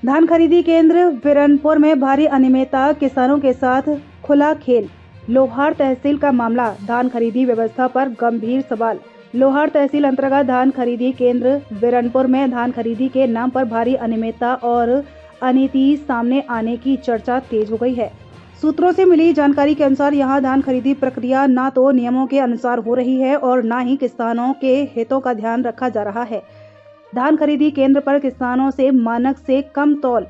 धान खरीदी केंद्र बिरनपुर में भारी अनियमितता, किसानों के साथ खुला खेल। लोहार तहसील का मामला, धान खरीदी व्यवस्था पर गंभीर सवाल। लोहार तहसील अंतर्गत धान खरीदी केंद्र बिरनपुर में धान खरीदी के नाम पर भारी अनियमितता और अनीति सामने आने की चर्चा तेज हो गई है। सूत्रों से मिली जानकारी के अनुसार यहां धान खरीदी प्रक्रिया न तो नियमों के अनुसार हो रही है और न ही किसानों के हितों का ध्यान रखा जा रहा है। धान खरीदी केंद्र पर किसानों से मानक से कम तौल,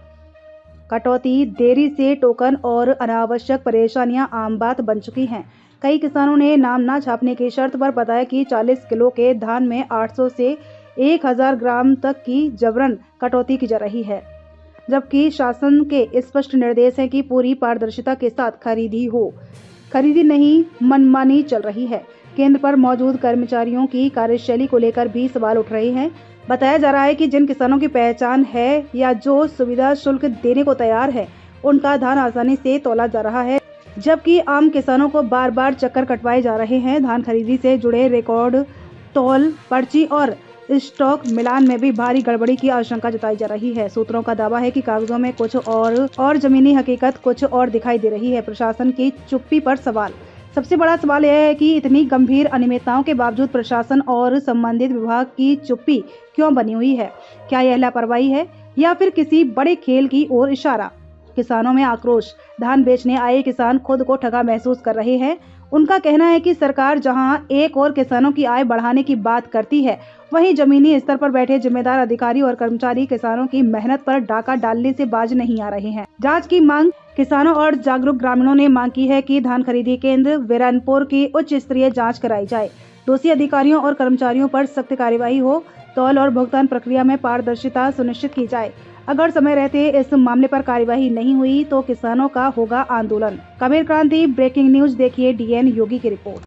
कटौती, देरी से टोकन और अनावश्यक परेशानियां आम बात बन चुकी हैं। कई किसानों ने नाम न छापने की शर्त पर बताया कि 40 किलो के धान में 800 से 1000 ग्राम तक की जबरन कटौती की जा रही है, जबकि शासन के स्पष्ट निर्देश हैं कि पूरी पारदर्शिता के साथ खरीदी हो। खरीदी नहीं, मनमानी चल रही है। केंद्र पर मौजूद कर्मचारियों की कार्यशैली को लेकर भी सवाल उठ रहे हैं। बताया जा रहा है कि जिन किसानों की पहचान है या जो सुविधा शुल्क देने को तैयार है, उनका धान आसानी से तौला जा रहा है, जबकि आम किसानों को बार बार चक्कर कटवाए जा रहे हैं। धान खरीदी से जुड़े रिकॉर्ड, तौल, पर्ची और स्टॉक मिलान में भी भारी गड़बड़ी की आशंका जताई जा रही है। सूत्रों का दावा है कि कागजों में कुछ और जमीनी हकीकत कुछ और दिखाई दे रही है। प्रशासन की चुप्पी पर सवाल। सबसे बड़ा सवाल यह है कि इतनी गंभीर अनियमितताओं के बावजूद प्रशासन और संबंधित विभाग की चुप्पी क्यों बनी हुई है? क्या यह लापरवाही है या फिर किसी बड़े खेल की ओर इशारा? किसानों में आक्रोश। धान बेचने आए किसान खुद को ठगा महसूस कर रहे हैं। उनका कहना है कि सरकार जहां एक और किसानों की आय बढ़ाने की बात करती है, वहीं जमीनी स्तर पर बैठे जिम्मेदार अधिकारी और कर्मचारी किसानों की मेहनत पर डाका डालने से बाज नहीं आ रहे हैं। जांच की मांग। किसानों और जागरूक ग्रामीणों ने मांग की है कि धान खरीदी केंद्र बिरनपुर की उच्च स्तरीय जांच कराई जाए। दोषी अधिकारियों और कर्मचारियों पर सख्त कार्यवाही हो। तौल और भुगतान प्रक्रिया में पारदर्शिता सुनिश्चित की जाए। अगर समय रहते इस मामले पर कार्यवाही नहीं हुई तो किसानों का होगा आंदोलन। कबीर क्रांति ब्रेकिंग न्यूज देखिए DN योगी की रिपोर्ट।